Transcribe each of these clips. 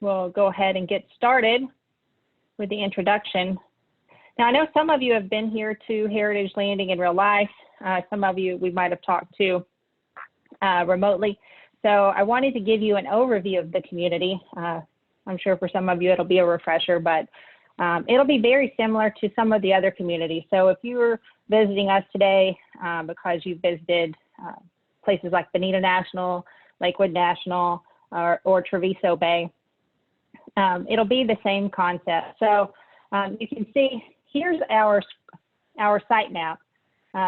we'll go ahead and get started with the introduction. Now, I know some of you have been here to Heritage Landing in real life. Some of you we might have talked to remotely. So I wanted to give you an overview of the community. I'm sure for some of you it'll be a refresher, but it'll be very similar to some of the other communities. So if you were visiting us today because you visited places like Bonita National, Lakewood National, or Treviso Bay, it'll be the same concept. So you can see here's our site map.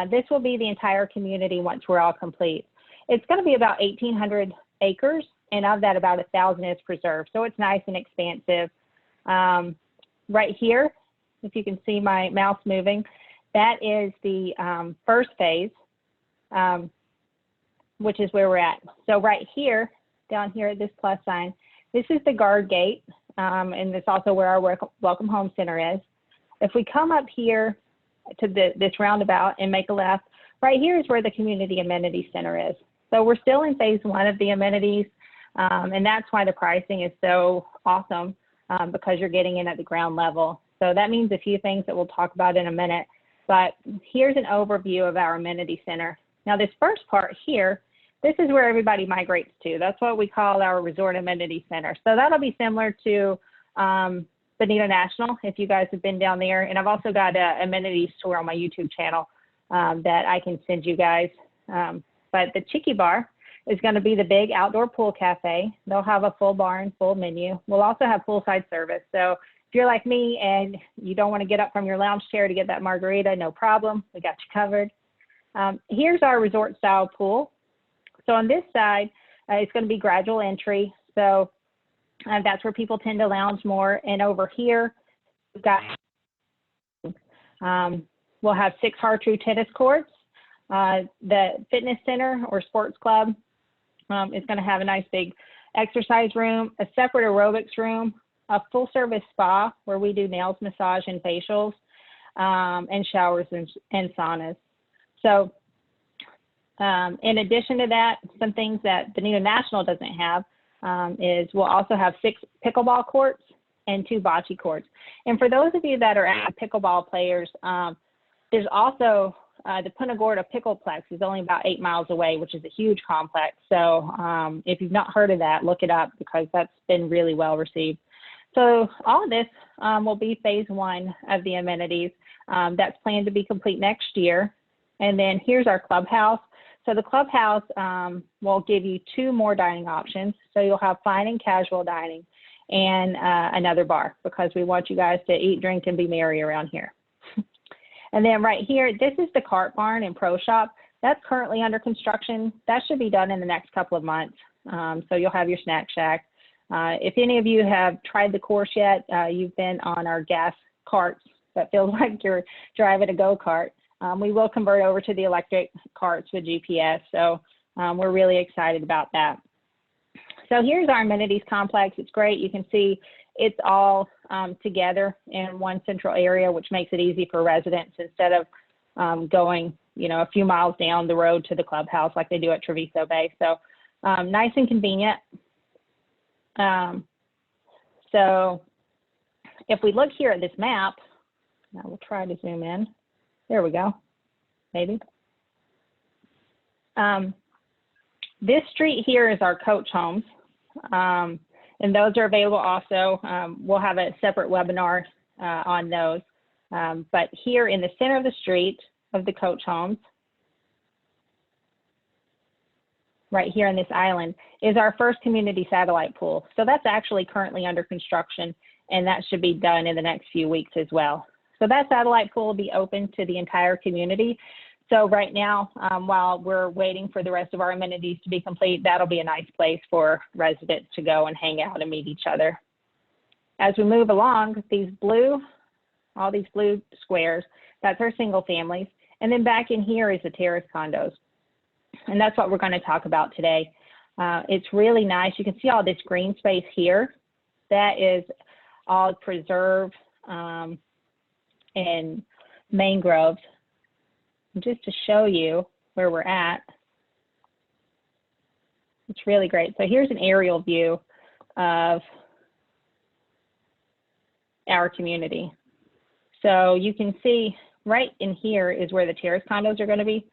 This will be the entire community once we're all complete. It's going to be about 1,800 acres, and of that, about 1,000 is preserved. So it's nice and expansive. Right here, if you can see my mouse moving, that is the first phase, which is where we're at. So right here, down here at this plus sign, this is the guard gate, and it's also where our Welcome Home Center is. If we come up here to this roundabout and make a left, right here is where the Community Amenity Center is. So we're still in phase one of the amenities, and that's why the pricing is so awesome, because you're getting in at the ground level. So that means a few things that we'll talk about in a minute, but here's an overview of our amenity center. Now this first part here, this is where everybody migrates to. That's what we call our resort amenity center. So that'll be similar to Bonita National, if you guys have been down there. And I've also got an amenities tour on my YouTube channel that I can send you guys. But the Chicky Bar is going to be the big outdoor pool cafe. They'll have a full bar and full menu. We'll also have poolside service. So if you're like me and you don't want to get up from your lounge chair to get that margarita, no problem. We got you covered. Here's our resort style pool. So on this side, it's going to be gradual entry. So that's where people tend to lounge more. And over here, we've got, we'll have 6 hard-true tennis courts. The fitness center or sports club is going to have a nice big exercise room, a separate aerobics room, a full service spa where we do nails, massage, and facials, and showers and saunas. So in addition to that, some things that Bonita National doesn't have is we'll also have 6 pickleball courts and 2 bocce courts. And for those of you that are pickleball players, there's also the Punta Gorda Pickleplex is only about 8 miles away, which is a huge complex. So if you've not heard of that, look it up because that's been really well received. So all of this will be phase one of the amenities. That's planned to be complete next year. And then here's our clubhouse. So the clubhouse will give you 2 more dining options. So you'll have fine and casual dining and another bar because we want you guys to eat, drink, and be merry around here. And then right here, this is the cart barn and pro shop. That's currently under construction. That should be done in the next couple of months. So you'll have your snack shack. If any of you have tried the course yet, you've been on our gas carts that feels like you're driving a go-kart. We will convert over to the electric carts with GPS. So we're really excited about that. So here's our amenities complex. It's great. You can see it's all together in one central area, which makes it easy for residents instead of going, you know, a few miles down the road to the clubhouse like they do at Treviso Bay. So nice and convenient. So if we look here at this map, now we'll try to zoom in. There we go, maybe. This street here is our coach homes. And those are available also. We'll have a separate webinar on those. But here in the center of the street of the coach homes, right here on this island, is our first community satellite pool. So that's actually currently under construction, and that should be done in the next few weeks as well. So that satellite pool will be open to the entire community. So right now, while we're waiting for the rest of our amenities to be complete, that'll be a nice place for residents to go and hang out and meet each other. As we move along, all these blue squares, that's our single families. And then back in here is the terrace condos. And that's what we're going to talk about today. It's really nice. You can see all this green space here. That is all preserved and mangroves. Just to show you where we're at, it's really great. So here's an aerial view of our community. So you can see right in here is where the Terrace condos are going to be.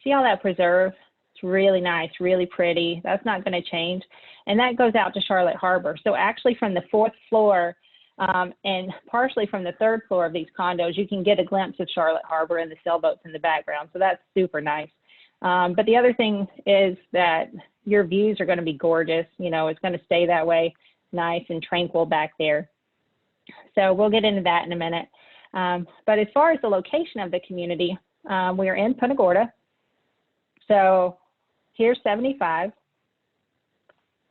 See all that preserve? It's really nice, really pretty. That's not going to change. And that goes out to Charlotte Harbor. So actually from the 4th floor and partially from the 3rd floor of these condos, you can get a glimpse of Charlotte Harbor and the sailboats in the background. So that's super nice. But the other thing is that your views are going to be gorgeous. You know, it's going to stay that way, nice and tranquil back there. So we'll get into that in a minute. But as far as the location of the community, we are in Punta Gorda. So here's 75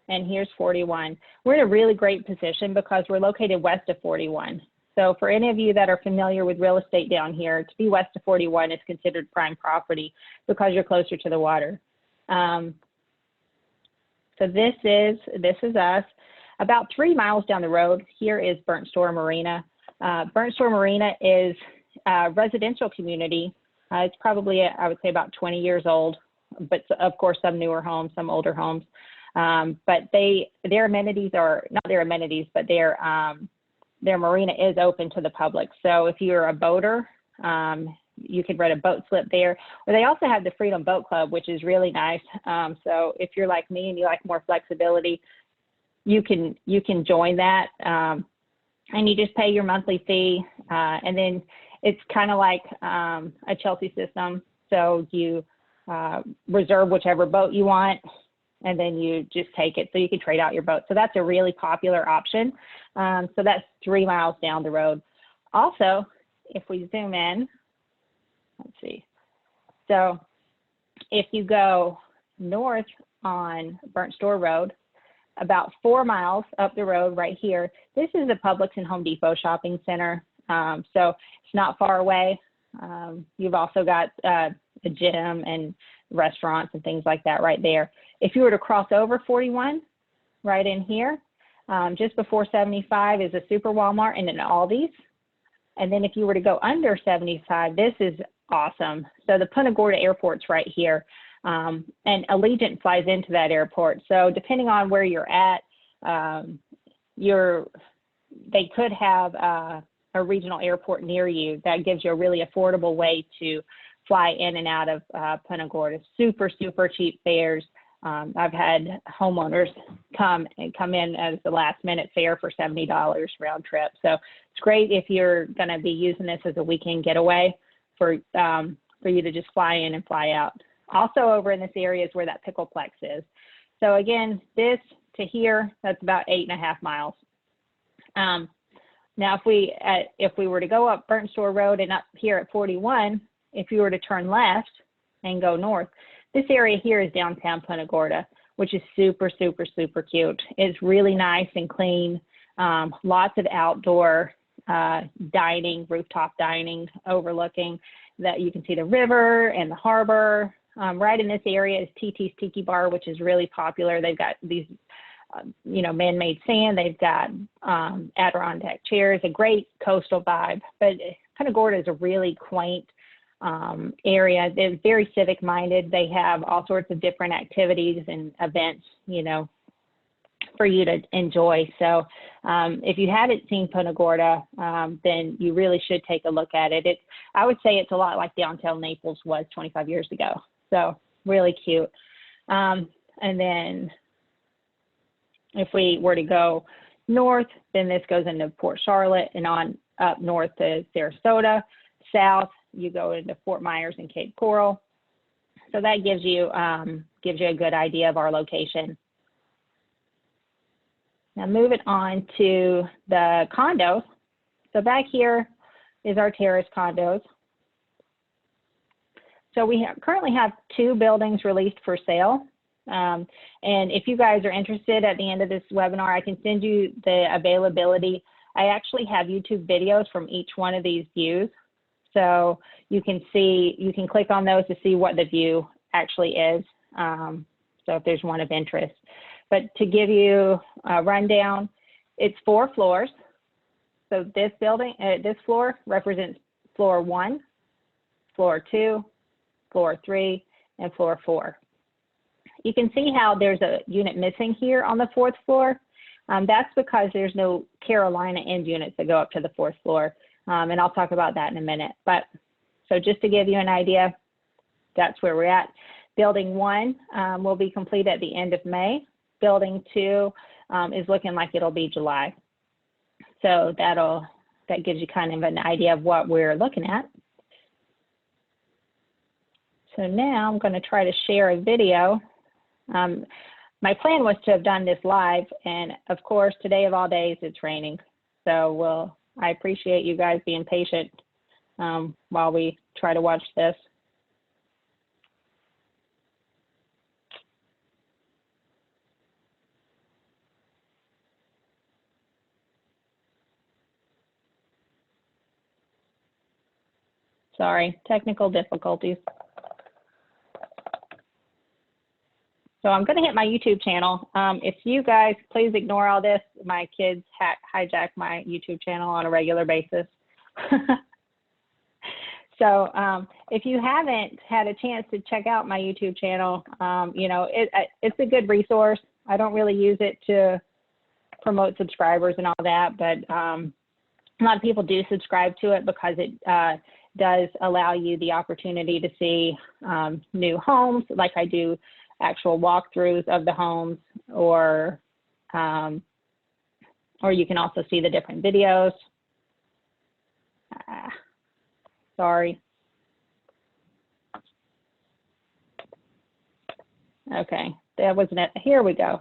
and here's 41. We're in a really great position because we're located west of 41. So for any of you that are familiar with real estate down here, to be west of 41 is considered prime property because you're closer to the water. So this is us. About 3 miles down the road, here is Burnt Store Marina. Burnt Store Marina is a residential community. It's probably, I would say, about 20 years old, but of course, some newer homes, some older homes. But their amenities are, not their amenities, but their marina is open to the public. So if you're a boater, you can rent a boat slip there. Or they also have the Freedom Boat Club, which is really nice. So if you're like me and you like more flexibility, you can join that. And you just pay your monthly fee. And then it's kind of like a Chelsea system. So you reserve whichever boat you want, and then you just take it. So you can trade out your boat. So that's a really popular option. So that's 3 miles down the road. Also, if we zoom in, let's see. So if you go north on Burnt Store Road, about 4 miles up the road right here, this is the Publix and Home Depot shopping center. So it's not far away. You've also got a gym and restaurants and things like that right there. If you were to cross over 41, right in here, just before 75 is a Super Walmart and an Aldi's. And then if you were to go under 75, this is awesome. So the Punta Gorda Airport's right here. And Allegiant flies into that airport. So depending on where you're at, they could have a regional airport near you that gives you a really affordable way to fly in and out of Punta Gorda. Super, super cheap fares. I've had homeowners come in as the last minute fare for $70 round trip. So it's great if you're going to be using this as a weekend getaway for you to just fly in and fly out. Also over in this area is where that Pickleplex is. So again, this to here, that's about 8.5 miles. Now, if we were to go up Burnt Store Road and up here at 41, if you were to turn left and go north, this area here is downtown Punta Gorda, which is super, super, super cute. It's really nice and clean. Lots of outdoor dining, rooftop dining, overlooking that you can see the river and the harbor. Right in this area is TT's Tiki Bar, which is really popular. They've got these, man-made sand. They've got Adirondack chairs, a great coastal vibe. But Punta Gorda is a really quaint area. They're very civic-minded. They have all sorts of different activities and events, for you to enjoy. So if you haven't seen Punta Gorda, then you really should take a look at it. I would say it's a lot like downtown Naples was 25 years ago. So really cute. And then if we were to go north, then this goes into Port Charlotte and on up north to Sarasota. South, you go into Fort Myers and Cape Coral. So that gives you a good idea of our location. Now moving on to the condos. So back here is our Terrace condos. So we currently have 2 buildings released for sale. And if you guys are interested at the end of this webinar, I can send you the availability. I actually have YouTube videos from each one of these views. So you can click on those to see what the view actually is. So if there's one of interest. But to give you a rundown, it's 4 floors. So this floor represents floor 1, floor 2, floor 3, and floor 4. You can see how there's a unit missing here on the 4th floor. That's because there's no Carolina end units that go up to the 4th floor. And I'll talk about that in a minute. But so just to give you an idea, that's where we're at. Building 1 will be complete at the end of May. Building 2 is looking like it'll be July. So that gives you kind of an idea of what we're looking at. So now I'm going to try to share a video. My plan was to have done this live, and of course, today of all days, it's raining. So I appreciate you guys being patient while we try to watch this. Sorry, technical difficulties. So I'm going to hit my YouTube channel. If you guys please ignore all this, my kids hijack my YouTube channel on a regular basis. So if you haven't had a chance to check out my YouTube channel, you know, it's a good resource. I don't really use it to promote subscribers and all that, but a lot of people do subscribe to it because it does allow you the opportunity to see new homes, like I do actual walkthroughs of the homes, or you can also see the different videos. Sorry. Okay, that wasn't it. Here we go.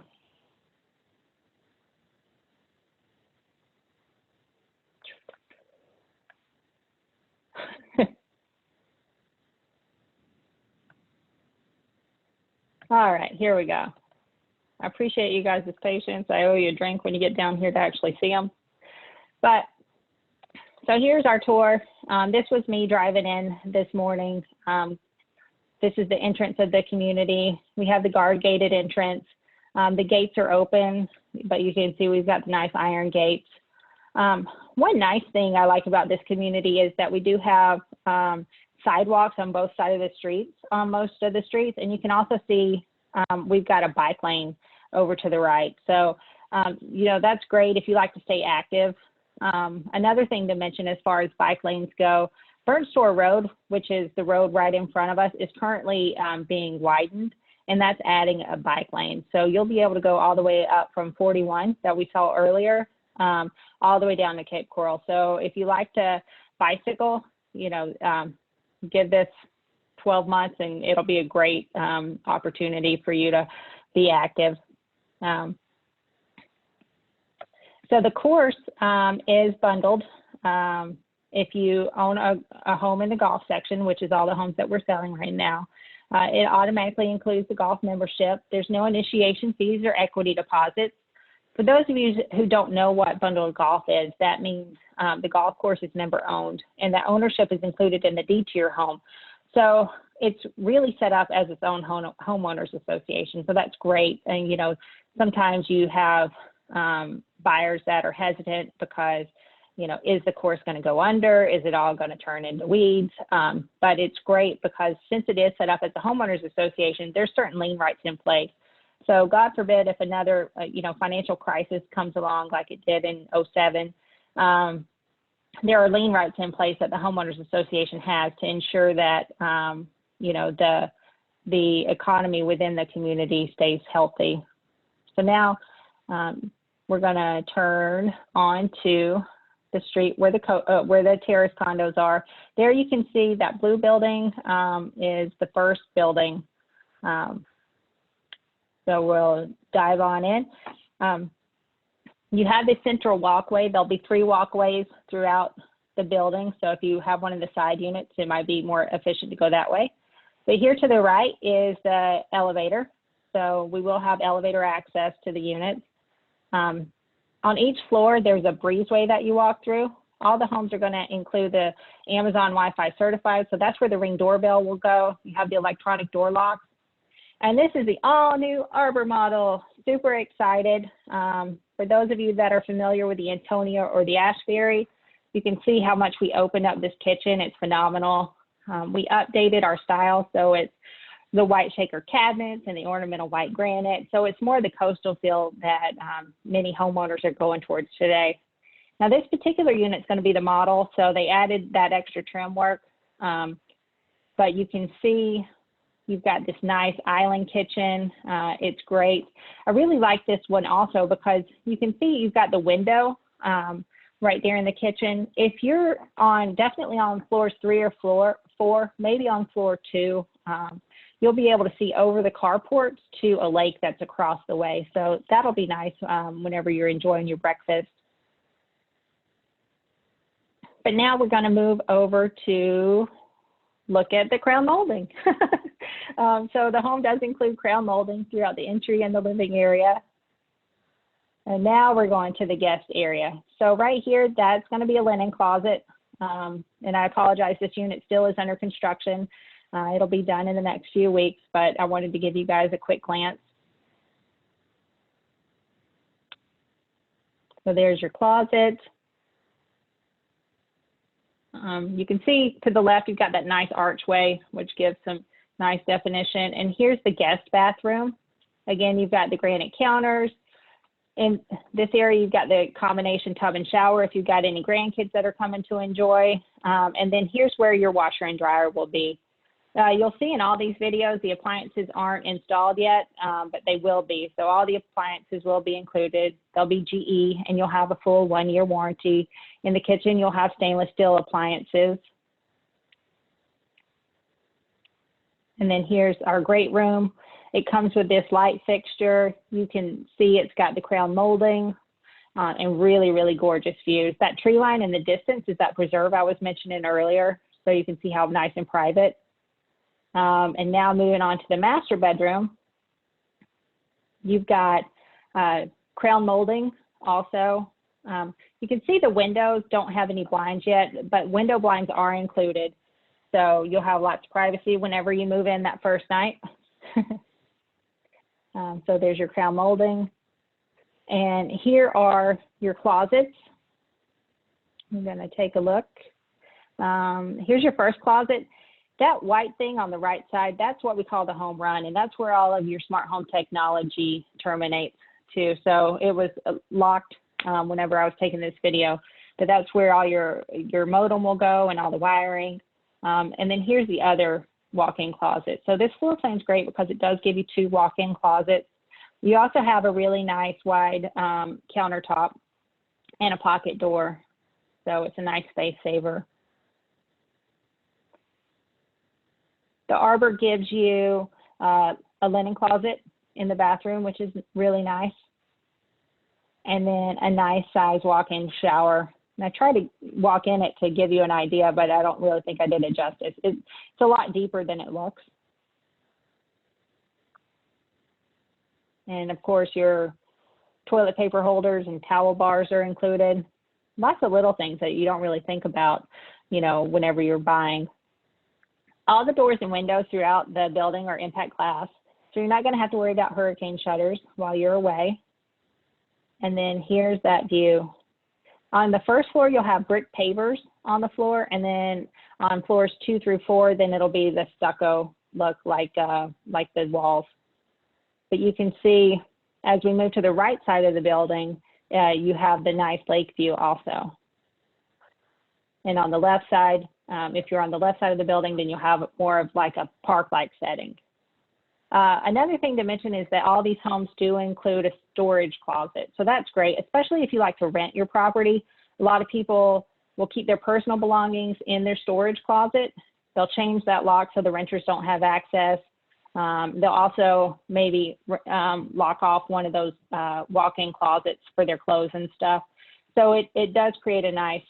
All right, here we go. I appreciate you guys' patience. I owe you a drink when you get down here to actually see them. But so here's our tour. This was me driving in this morning. This is the entrance of the community. We have the guard gated entrance. The gates are open, but you can see we've got the nice iron gates. One nice thing I like about this community is that we do have sidewalks on both sides of the streets, on most of the streets, and you can also see we've got a bike lane over to the right. So, you know, that's great if you like to stay active. Another thing to mention as far as bike lanes go, Burnt Store Road, which is the road right in front of us, is currently being widened, and that's adding a bike lane. So you'll be able to go all the way up from 41 that we saw earlier, all the way down to Cape Coral. So if you like to bicycle, you know, give this 12 months and it'll be a great opportunity for you to be active. So the course is bundled. If you own a home in the golf section, which is all the homes that we're selling right now, it automatically includes the golf membership. There's no initiation fees or equity deposits. For those of you who don't know what bundled golf is, that means the golf course is member owned, and that ownership is included in the deed to your home. So it's really set up as its own homeowners association. So that's great. And, you know, sometimes you have buyers that are hesitant because, you know, is the course going to go under? Is it all going to turn into weeds? But it's great because since it is set up as a homeowners association, there's certain lien rights in place. So God forbid if another, you know, financial crisis comes along like it did in 2007, there are lien rights in place that the homeowners association has to ensure that, you know, the economy within the community stays healthy. So now we're going to turn on to the street where the Terrace condos are. There you can see that blue building is the first building. So we'll dive on in. You have the central walkway. There'll be 3 walkways throughout the building. So if you have one of the side units, it might be more efficient to go that way. But here to the right is the elevator. So we will have elevator access to the units. On each floor, there's a breezeway that you walk through. All the homes are going to include the Amazon Wi-Fi certified. So that's where the Ring doorbell will go. You have the electronic door locks. And this is the all-new Arbor model. Super excited. For those of you that are familiar with the Antonia or the Ashbury, you can see how much we opened up this kitchen. It's phenomenal. We updated our style, so it's the white shaker cabinets and the ornamental white granite. So it's more the coastal feel that many homeowners are going towards today. Now this particular unit is going to be the model, so they added that extra trim work. But you can see you've got this nice island kitchen. It's great. I really like this one also because you can see you've got the window right there in the kitchen. If you're definitely on floors 3 or 4, maybe on floor 2, you'll be able to see over the carports to a lake that's across the way. So that'll be nice whenever you're enjoying your breakfast. But now we're going to move over to look at the crown molding. So the home does include crown molding throughout the entry and the living area. And now we're going to the guest area. So right here, that's going to be a linen closet. And I apologize, this unit still is under construction. It'll be done in the next few weeks, but I wanted to give you guys a quick glance. So there's your closet. You can see to the left, you've got that nice archway, which gives some nice definition. And here's the guest bathroom. Again, you've got the granite counters. In this area, you've got the combination tub and shower if you've got any grandkids that are coming to enjoy. And then here's where your washer and dryer will be. You'll see in all these videos, the appliances aren't installed yet, but they will be. So all the appliances will be included. They'll be GE, and you'll have a full 1-year warranty. In the kitchen, you'll have stainless steel appliances. And then here's our great room. It comes with this light fixture. You can see it's got the crown molding and really, really gorgeous views. That tree line in the distance is that preserve I was mentioning earlier. So you can see how nice and private. And now moving on to the master bedroom, you've got crown molding also. You can see the windows don't have any blinds yet, but window blinds are included. So you'll have lots of privacy whenever you move in that first night. So there's your crown molding. And here are your closets. I'm going to take a look. Here's your first closet. That white thing on the right side, that's what we call the home run, and that's where all of your smart home technology terminates to. So it was locked whenever I was taking this video, but that's where all your modem will go and all the wiring. And then here's the other walk-in closet. So this floor plan is great because it does give you 2 walk-in closets. You also have a really nice wide countertop and a pocket door. So it's a nice space saver. The arbor gives you a linen closet in the bathroom, which is really nice. And then a nice size walk-in shower. And I tried to walk in it to give you an idea, but I don't really think I did it justice. It's a lot deeper than it looks. And of course, your toilet paper holders and towel bars are included. Lots of little things that you don't really think about, you know, whenever you're buying. All the doors and windows throughout the building are impact glass, so you're not going to have to worry about hurricane shutters while you're away. And then here's that view. On the first floor, you'll have brick pavers on the floor, and then on floors 2 through 4, then it'll be the stucco look like the walls. But you can see as we move to the right side of the building, you have the nice lake view also. And on the left side, if you're on the left side of the building, then you'll have more of like a park-like setting. Another thing to mention is that all these homes do include a storage closet. So that's great, especially if you like to rent your property. A lot of people will keep their personal belongings in their storage closet. They'll change that lock so the renters don't have access. They'll also maybe lock off one of those walk-in closets for their clothes and stuff. So it does create a nice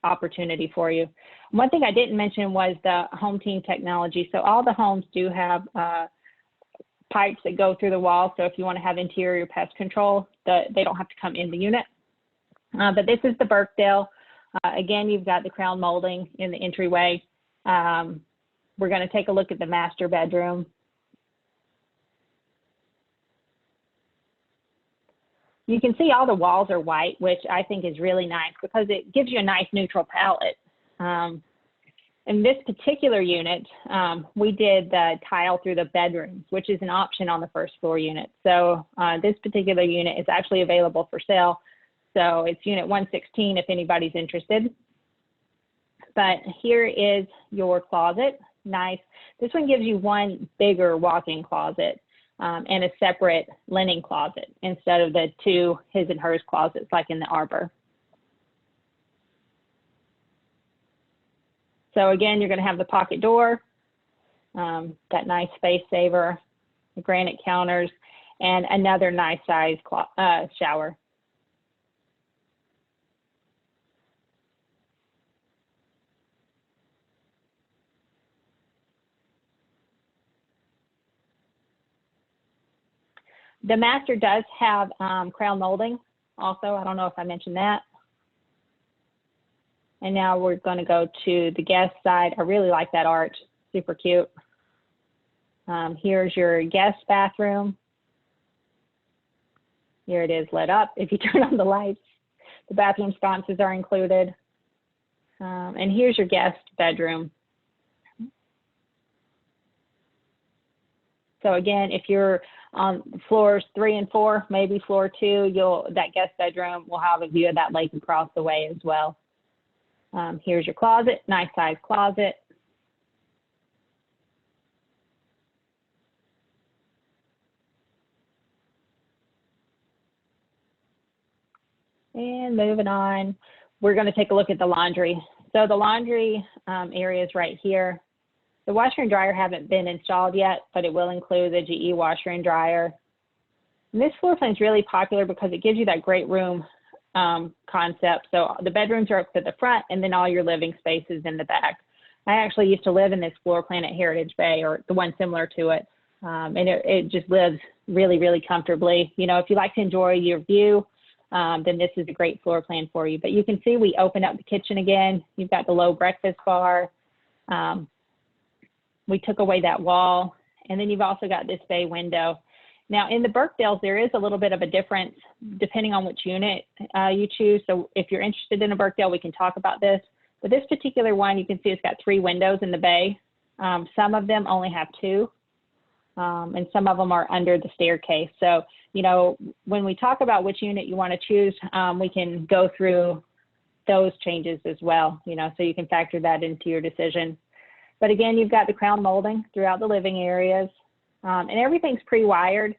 opportunity for you. One thing I didn't mention was the home team technology. So all the homes do have pipes that go through the wall. So if you want to have interior pest control, they don't have to come in the unit. But this is the Birkdale. Again, you've got the crown molding in the entryway. We're going to take a look at the master bedroom. You can see all the walls are white, which I think is really nice because it gives you a nice neutral palette. In this particular unit, we did the tile through the bedrooms, which is an option on the first floor unit. So this particular unit is actually available for sale. So it's unit 116 if anybody's interested. But here is your closet. Nice. This one gives you one bigger walk-in closet and a separate linen closet instead of the two his and hers closets like in the Arbor. So again, you're going to have the pocket door, that nice space saver, the granite counters, and another nice size shower. The master does have crown molding also. I don't know if I mentioned that. And now we're going to go to the guest side. I really like that arch, super cute. Here's your guest bathroom. Here it is lit up. If you turn on the lights, the bathroom sconces are included. And here's your guest bedroom. So again, if you're on floors 3 and 4, maybe floor 2, that guest bedroom will have a view of that lake across the way as well. Here's your closet, nice size closet. And moving on, we're going to take a look at the laundry. So the laundry area is right here. The washer and dryer haven't been installed yet, but it will include the GE washer and dryer. And this floor plan is really popular because it gives you that great room concept. So the bedrooms are up to the front and then all your living spaces in the back. I actually used to live in this floor plan at Heritage Bay, or the one similar to it. And it just lives really, really comfortably. You know, if you like to enjoy your view, then this is a great floor plan for you. But you can see we open up the kitchen again. You've got the low breakfast bar. We took away that wall. And then you've also got this bay window. Now, in the Birkdales, there is a little bit of a difference depending on which unit you choose. So if you're interested in a Birkdale, we can talk about this. But this particular one, you can see it's got 3 windows in the bay. Some of them only have 2, and some of them are under the staircase. So, you know, when we talk about which unit you want to choose, we can go through those changes as well, you know, so you can factor that into your decision. But again, you've got the crown molding throughout the living areas. And everything's pre-wired.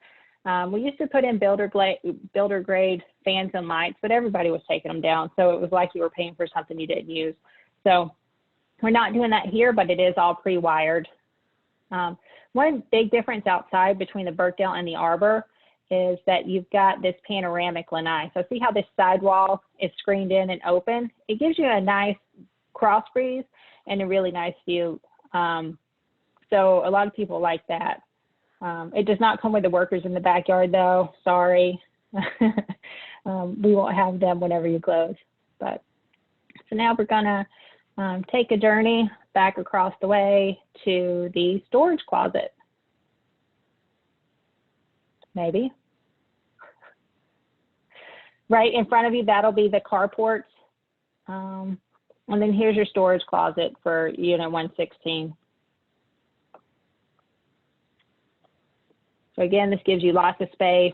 We used to put in builder grade fans and lights, but everybody was taking them down. So it was like you were paying for something you didn't use. So we're not doing that here, but it is all pre-wired. One big difference outside between the Birkdale and the Arbor is that you've got this panoramic lanai. So see how this sidewall is screened in and open? It gives you a nice cross breeze and a really nice view. So a lot of people like that. It does not come with the workers in the backyard though, sorry. We won't have them whenever you close. But so now we're gonna take a journey back across the way to the storage closet. Maybe. Right in front of you, that'll be the carports. And then here's your storage closet for unit 116. So again, this gives you lots of space.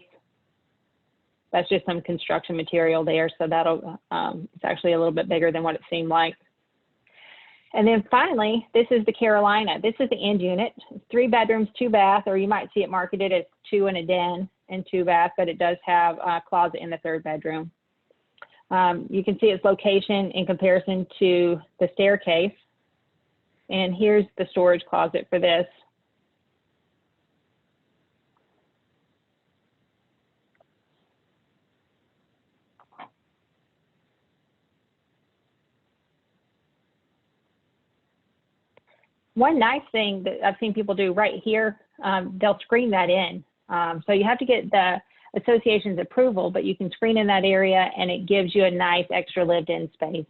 That's just some construction material there, so that'll, it's actually a little bit bigger than what it seemed like. And then finally, this is the Carolina. This is the end unit. 3 bedrooms, 2 bath, or you might see it marketed as 2 and a den and 2 bath, but it does have a closet in the 3rd bedroom. You can see its location in comparison to the staircase. And here's the storage closet for this. One nice thing that I've seen people do right here, they'll screen that in. So you have to get the association's approval, but you can screen in that area and it gives you a nice extra lived-in space.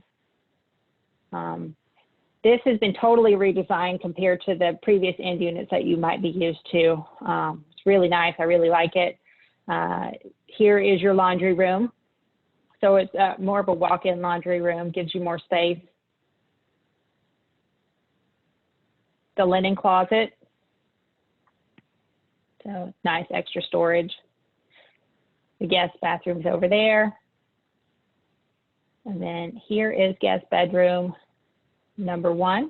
This has been totally redesigned compared to the previous end units that you might be used to. It's really nice. I really like it. Here is your laundry room. So it's more of a walk-in laundry room, gives you more space. the linen closet. So nice extra storage. The guest bathroom's over there. And then here is guest bedroom number 1.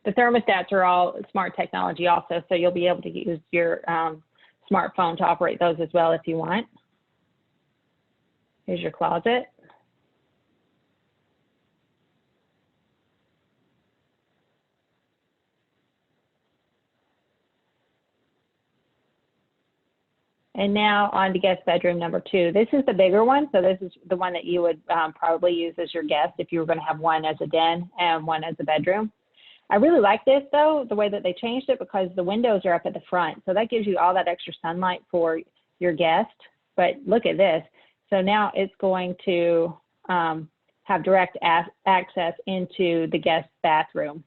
The thermostats are all smart technology also, so you'll be able to use your smartphone to operate those as well if you want. Here's your closet. And now on to guest bedroom number 2. This is the bigger one, so this is the one that you would probably use as your guest if you were going to have one as a den and one as a bedroom. I really like this though, the way that they changed it, because the windows are up at the front. So that gives you all that extra sunlight for your guest. But look at this. So now it's going to have direct access into the guest bathroom.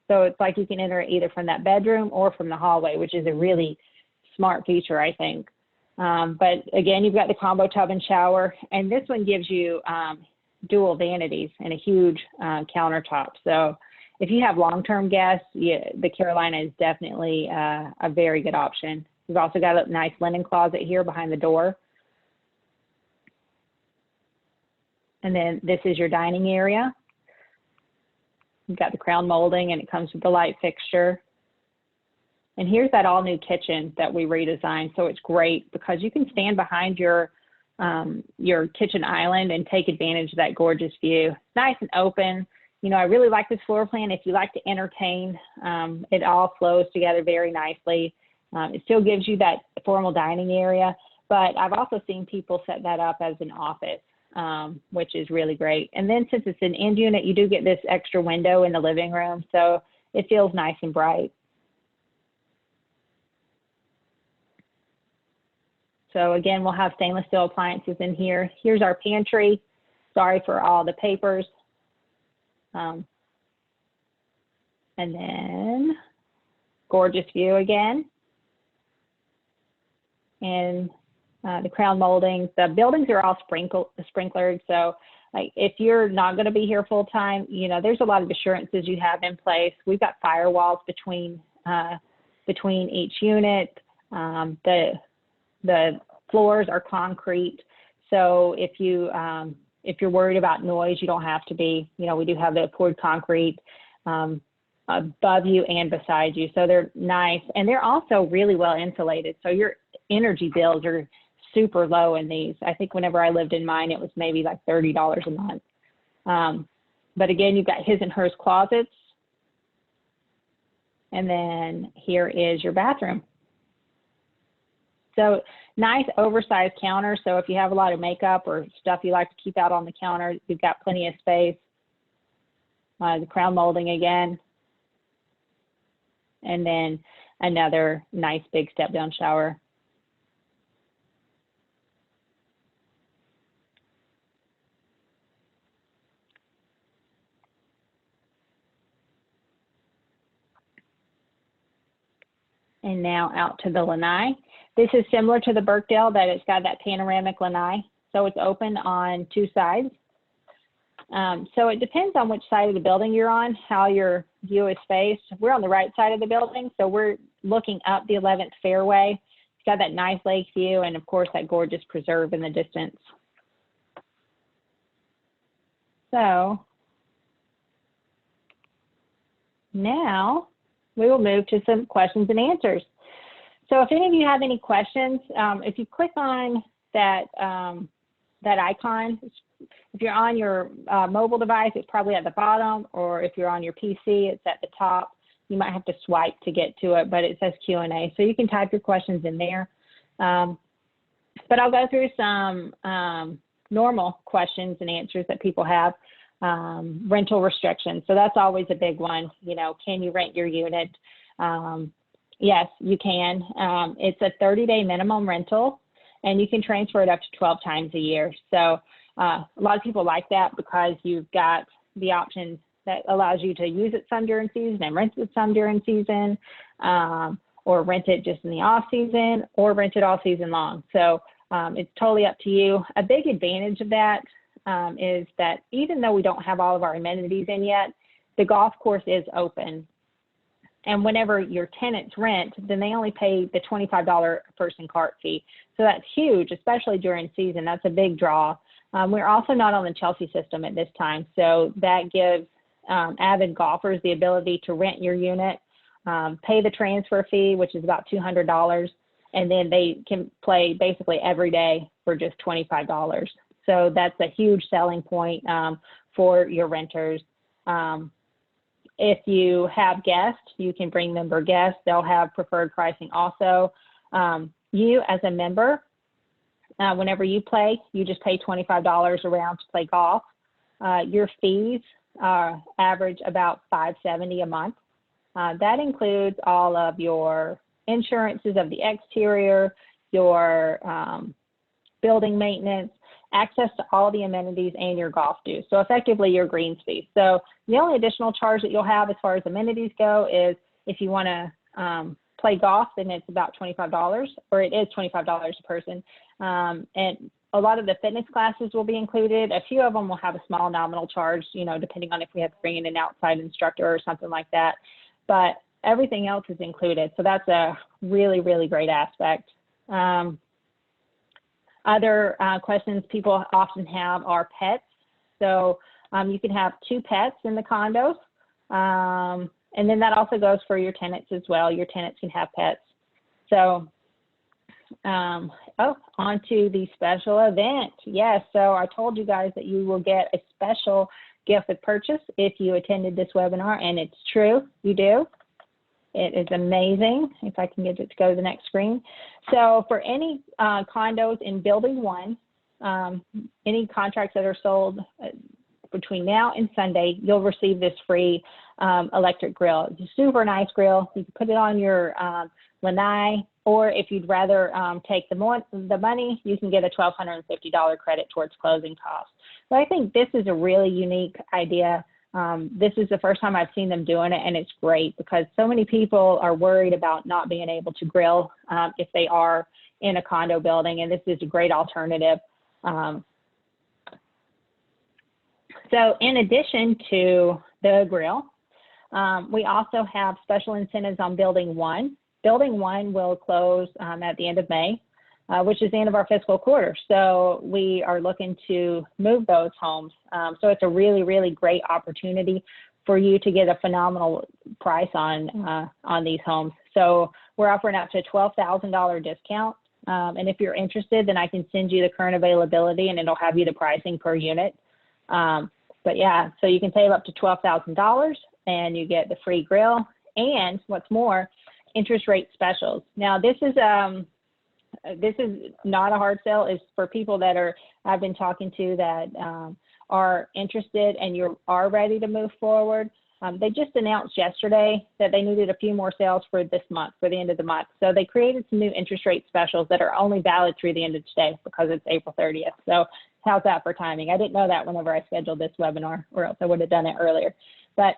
So it's like you can enter either from that bedroom or from the hallway, which is a really smart feature, I think. But again, you've got the combo tub and shower, and this one gives you dual vanities and a huge countertop. So if you have long-term guests, the Carolina is definitely a very good option. We've also got a nice linen closet here behind the door. And then this is your dining area. You've got the crown molding, and it comes with the light fixture. And here's that all-new kitchen that we redesigned. So it's great because you can stand behind your kitchen island and take advantage of that gorgeous view. It's nice and open. You know, I really like this floor plan. If you like to entertain, it all flows together very nicely. It still gives you that formal dining area, but I've also seen people set that up as an office, which is really great. And then since it's an end unit, you do get this extra window in the living room, so it feels nice and bright. So again, we'll have stainless steel appliances in here. Here's our pantry. Sorry for all the papers. And then gorgeous view again. And the crown moldings. The buildings are all sprinklered. So like if you're not going to be here full time, you know, there's a lot of assurances you have in place. We've got firewalls between each unit. The floors are concrete. So if you're worried about noise, you don't have to be. You know, we do have the poured concrete above you and beside you. So they're nice. And they're also really well insulated. So your energy bills are super low in these. I think whenever I lived in mine, it was maybe like $30 a month. But again, you've got his and hers closets. And then here is your bathroom. So nice oversized counter. So if you have a lot of makeup or stuff you like to keep out on the counter, you've got plenty of space. The crown molding again. And then another nice big step down shower. And now out to the lanai. This is similar to the Birkdale, that it's got that panoramic lanai. So it's open on 2 sides. So it depends on which side of the building you're on, how your view is faced. We're on the right side of the building, so we're looking up the 11th fairway. It's got that nice lake view and of course that gorgeous preserve in the distance. So now we will move to some questions and answers. So if any of you have any questions, if you click on that, that icon, if you're on your mobile device, it's probably at the bottom, or if you're on your PC, it's at the top. You might have to swipe to get to it, but it says Q&A. So you can type your questions in there. But I'll go through some normal questions and answers that people have. Rental restrictions. So that's always a big one. You know, can you rent your unit? Yes, you can. It's a 30-day minimum rental, and you can transfer it up to 12 times a year. So a lot of people like that because you've got the option that allows you to use it some during season and rent it some during season, or rent it just in the off season, or rent it all season long. So it's totally up to you. A big advantage of that is that even though we don't have all of our amenities in yet, the golf course is open. And whenever your tenants rent, then they only pay the $25 person cart fee. So that's huge, especially during season. That's a big draw. We're also not on the Chelsea system at this time. So that gives avid golfers the ability to rent your unit, pay the transfer fee, which is about $200, and then they can play basically every day for just $25. So that's a huge selling point for your renters. If you have guests, you can bring member guests. They'll have preferred pricing also. You as a member, whenever you play, you just pay $25 around to play golf. Your fees average about $570 a month. That includes all of your insurances of the exterior, your building maintenance, access to all the amenities, and your golf dues. So effectively your greens fee. So the only additional charge that you'll have as far as amenities go is if you want to play golf, then it's about $25, or it is $25 a person. And a lot of the fitness classes will be included. A few of them will have a small nominal charge, you know, depending on if we have to bring in an outside instructor or something like that. But everything else is included. So that's a really, really great aspect. Other questions people often have are pets. So you can have 2 pets in the condos. And then that also goes for your tenants as well. Your tenants can have pets. So, on to the special event. Yes, so I told you guys that you will get a special gift with purchase if you attended this webinar, and it's true, you do. It is amazing. If I can get it to go to the next screen. So for any condos in building 1, any contracts that are sold between now and Sunday, you'll receive this free electric grill. It's a super nice grill. You can put it on your Lanai, or if you'd rather take the money, you can get a $1,250 credit towards closing costs. So I think this is a really unique idea. This is the first time I've seen them doing it, and it's great because so many people are worried about not being able to grill if they are in a condo building, and this is a great alternative. So in addition to the grill, we also have special incentives on building 1. Building 1 will close at the end of May, which is the end of our fiscal quarter. So we are looking to move those homes. So it's a really, really great opportunity for you to get a phenomenal price on these homes. So we're offering up to a $12,000 discount. And if you're interested, then I can send you the current availability and it'll have you the pricing per unit. But yeah, so you can save up to $12,000 and you get the free grill. And what's more, interest rate specials. Now this is not a hard sell. It's for people that I've been talking to that are interested and you are ready to move forward. They just announced yesterday that they needed a few more sales for this month, for the end of the month. So they created some new interest rate specials that are only valid through the end of today because it's April 30th. So how's that for timing? I didn't know that whenever I scheduled this webinar, or else I would have done it earlier. But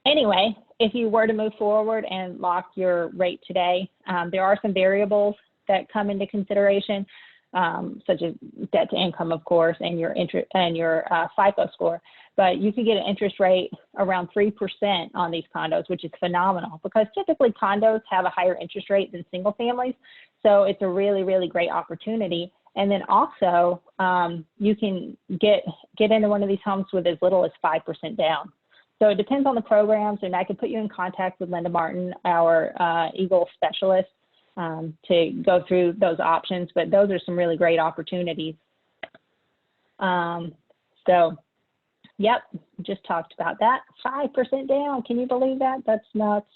anyway, if you were to move forward and lock your rate today, there are some variables that come into consideration, such as debt to income, of course, and your interest and your FICO score. But you could get an interest rate around 3% on these condos, which is phenomenal because typically condos have a higher interest rate than single families. So it's a really, really great opportunity. And then also you can get into one of these homes with as little as 5% down. So it depends on the programs, and I can put you in contact with Linda Martin, our Eagle specialist, to go through those options, but those are some really great opportunities. So, yep, just talked about that. 5% down, can you believe that? That's nuts.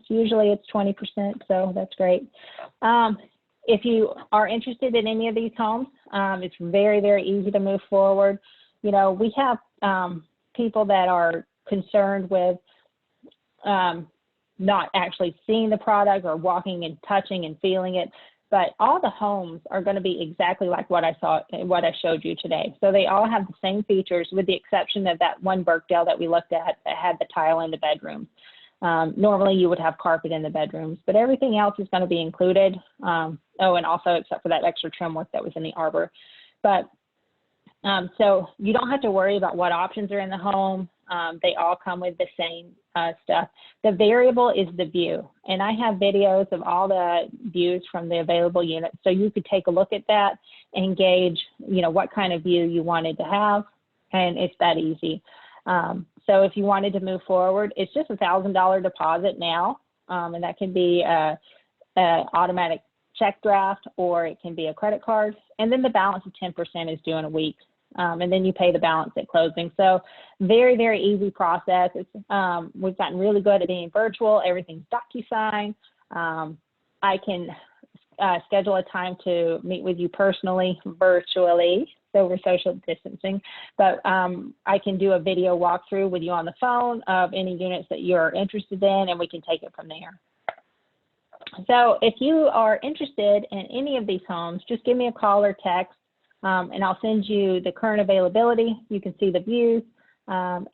Usually it's 20%, so that's great. If you are interested in any of these homes, it's very, very easy to move forward. You know, we have people that are concerned with not actually seeing the product or walking and touching and feeling it, but all the homes are going to be exactly like what I showed you today. So they all have the same features with the exception of that one Birkdale that we looked at that had the tile in the bedrooms. Normally you would have carpet in the bedrooms, but everything else is going to be included. And also except for that extra trim work that was in the arbor. But so you don't have to worry about what options are in the home. They all come with the same stuff. The variable is the view, and I have videos of all the views from the available units, so you could take a look at that and gauge, you know, what kind of view you wanted to have, and it's that easy. So if you wanted to move forward, it's just $1,000 deposit now, and that can be a automatic check draft, or it can be a credit card, and then the balance of 10% is due in a week. And then you pay the balance at closing. So very, very easy process. It's, we've gotten really good at being virtual. Everything's DocuSign. I can schedule a time to meet with you personally, virtually. So we're social distancing, but I can do a video walkthrough with you on the phone of any units that you're interested in, and we can take it from there. So if you are interested in any of these homes, just give me a call or text. And I'll send you the current availability. You can see the views, and